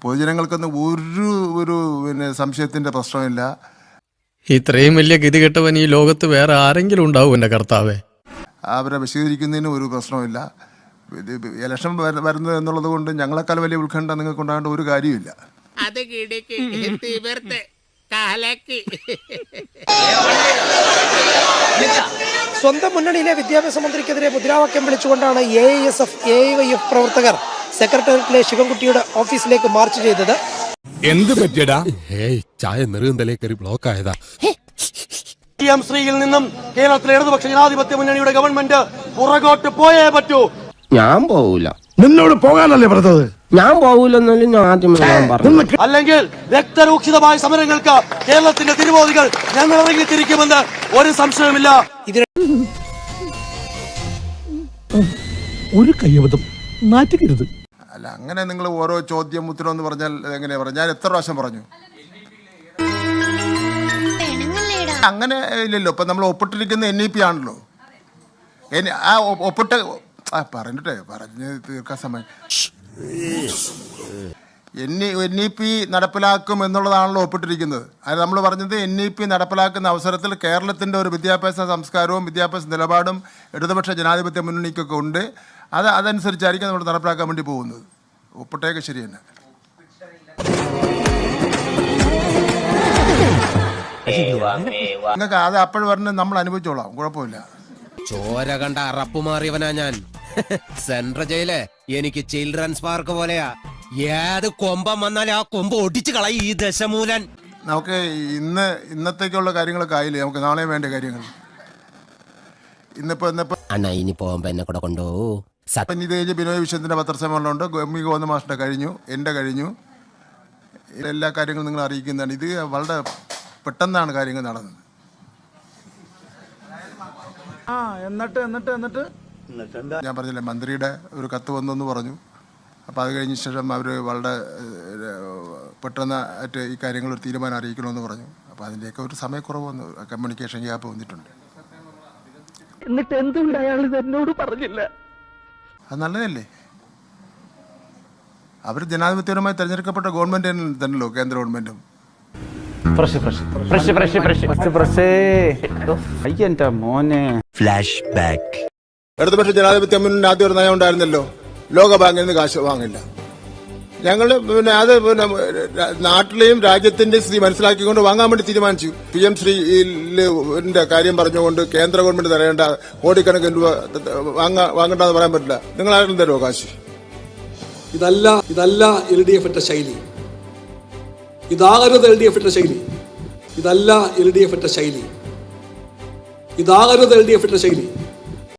പൊതുജനങ്ങൾക്കൊന്നും ഒരു സംശയത്തിൻ്റെ പ്രശ്നമില്ല. ഇത്രയും വലിയ ഗതികെട്ടവൻ ഈ ലോകത്ത് വേറെ ആരെങ്കിലും ഉണ്ടാവും എൻ്റെ കർത്താവേ? അവരെ വിശദീകരിക്കുന്നതിന് ഒരു പ്രശ്നമില്ല. ഇലക്ഷൻ വരുന്നത് എന്നുള്ളത് കൊണ്ട് ഞങ്ങളെക്കാൾ വലിയ ഉത്കണ്ഠ നിങ്ങൾക്ക് ഉണ്ടാകേണ്ട ഒരു കാര്യമില്ല. സ്വന്തം മുന്നണിയിലെ വിദ്യാഭ്യാസ മന്ത്രിക്കെതിരെ മുദ്രാവാക്യം വിളിച്ചുകൊണ്ടാണ് AISF, AIYF പ്രവർത്തകർ സെക്രട്ടേറിയറ്റിലെ ശിവൻകുട്ടിയുടെ ഓഫീസിലേക്ക് മാർച്ച് ചെയ്തത്. എന്ത് പറ്റിയടാ? ചായ നെറുകന്തലേ കയറി ബ്ലോക്ക് ആയതാ. ശ്രീയിൽ നിന്നും കേരളത്തിലെ ഇടതുപക്ഷ ജനാധിപത്യ മുന്നണിയുടെ ഗവൺമെന്റ് പുറകോട്ട് പോയേ പറ്റൂ. ഞാൻ പോവൂല. നിന്നോട് പോകാനല്ലേ പറഞ്ഞത്? ഞാൻ പോവൂലെന്നാലും ഞാൻ ആദ്യമേ പറഞ്ഞു. അല്ലെങ്കിൽ രക്തരൂക്ഷിതമായ സമരങ്ങൾക്ക് കേരളത്തിന്റെ തിരുവോതികൾ ഞങ്ങൾ ഇറങ്ങിത്തിരിക്കുമെന്ന് ഒരു സംശയവുമില്ല. ഒരു കയ്യബദ്ധം നാറ്റുകരുത്. അല്ല, അങ്ങനെ നിങ്ങൾ ഓരോ ചോദ്യം ഉത്തരം എന്ന് പറഞ്ഞാൽ എങ്ങനെയാ പറഞ്ഞു? ഞാൻ എത്ര പ്രാവശ്യം പറഞ്ഞു? അങ്ങനെ ഇല്ലല്ലോ. ഇപ്പം നമ്മൾ ഒപ്പിട്ടിരിക്കുന്ന NEP ആണല്ലോ. ആ ഒപ്പിട്ട് പറഞ്ഞ് തീർക്കാൻ സമയം. NEP നടപ്പിലാക്കും എന്നുള്ളതാണല്ലോ ഒപ്പിട്ടിരിക്കുന്നത്. അത് നമ്മൾ പറഞ്ഞത് NEP നടപ്പിലാക്കുന്ന അവസരത്തിൽ കേരളത്തിൻ്റെ ഒരു വിദ്യാഭ്യാസ സംസ്കാരവും വിദ്യാഭ്യാസ നിലപാടും ഇടതുപക്ഷ ജനാധിപത്യ മുന്നണിക്കൊക്കെ ഉണ്ട്. അതനുസരിച്ചായിരിക്കും നമ്മൾ നടപ്പിലാക്കാൻ വേണ്ടി പോകുന്നത്. ഒപ്പിട്ടേക്ക് ശരി തന്നെ. നിങ്ങൾക്ക് അത് അപ്പോഴും പറഞ്ഞ് നമ്മൾ അനുഭവിച്ചോളാം, കുഴപ്പമില്ല. ചോര കണ്ട അറപ്പ് മാറിയവനാ ഞാൻ. സെൻട്രൽ ജയില് എനിക്ക് ചിൽഡ്രൻസ് പാർക്ക് പോലെയാ. ഏത് കൊമ്പം വന്നാലും ആ കൊമ്പ് ഒടിച്ചു കളയും ഈ ദശമൂലൻ. നമുക്ക് ഇന്നത്തേക്കുള്ള കാര്യങ്ങളൊക്കെ ആയില്ലേ? നമുക്ക് നാളെയും വേണ്ട കാര്യങ്ങൾ. ഇന്നിപ്പോ അണ്ണാ ഇനി പോകുമ്പോ എന്നെ കൂടെ കൊണ്ടുപോകും. ഇത് കഴിഞ്ഞ് ബിനോയ് വിശ്വത്തിൻ്റെ പത്രസമ്മേളനമുണ്ട്. ഗോവിന്ദ മാഷിൻ്റെ കഴിഞ്ഞു, എൻ്റെ കഴിഞ്ഞു. എല്ലാ കാര്യങ്ങളും നിങ്ങൾ അറിയിക്കുന്നതാണ്. ഇത് വളരെ പെട്ടെന്നാണ് കാര്യങ്ങൾ നടന്നത്. എന്നിട്ട് ഞാൻ പറഞ്ഞില്ലേ, മന്ത്രിയുടെ ഒരു കത്ത് വന്നെന്ന് പറഞ്ഞു. അപ്പോൾ അത് കഴിഞ്ഞ ശേഷം അവർ വളരെ പെട്ടെന്ന് ഈ കാര്യങ്ങൾ ഒരു തീരുമാനം അറിയിക്കണമെന്ന് പറഞ്ഞു. അപ്പോൾ അതിൻ്റെയൊക്കെ ഒരു സമയക്കുറവ് വന്നു, കമ്മ്യൂണിക്കേഷൻ ഗ്യാപ്പ് വന്നിട്ടുണ്ട്. എന്നിട്ട് എന്തുകൊണ്ട് അയാൾ ഇത് എന്നോട് പറഞ്ഞില്ല? അത് നല്ലതല്ലേ? അവർ ജനാധിപത്യപരമായി തെരഞ്ഞെടുക്കപ്പെട്ട ഗവൺമെൻറ് തന്നെയല്ലോ, കേന്ദ്ര ഗവൺമെൻറ്റും. ഇടതുപക്ഷ ജനാധിപത്യ മുന്നണി ആദ്യം ഒരു നയം ഉണ്ടായിരുന്നല്ലോ, ലോകബാങ്കിൽ നിന്ന് കാശ് വാങ്ങില്ല. ഞങ്ങൾ അത് നാട്ടിലെയും രാജ്യത്തിന്റെ സ്ഥിതി മനസ്സിലാക്കിക്കൊണ്ട് വാങ്ങാൻ വേണ്ടി തീരുമാനിച്ചു. PM ശ്രീന്റെ കാര്യം പറഞ്ഞുകൊണ്ട് കേന്ദ്ര ഗവൺമെന്റ് തരേണ്ട കോടിക്കണക്കിന് രൂപ വാങ്ങണ്ടെന്ന് പറയാൻ പറ്റില്ല. നിങ്ങൾ ആരും തരുമോ കാശ്? ഇതല്ല LDF ഇട്ട ശൈലി. ഇതാകരുത് LDF ഇട്ട ശൈലി. ഇതല്ല LDF ഇട്ട ശൈലി. ഇതാകരുത് LDF ഇട്ട ശൈലി.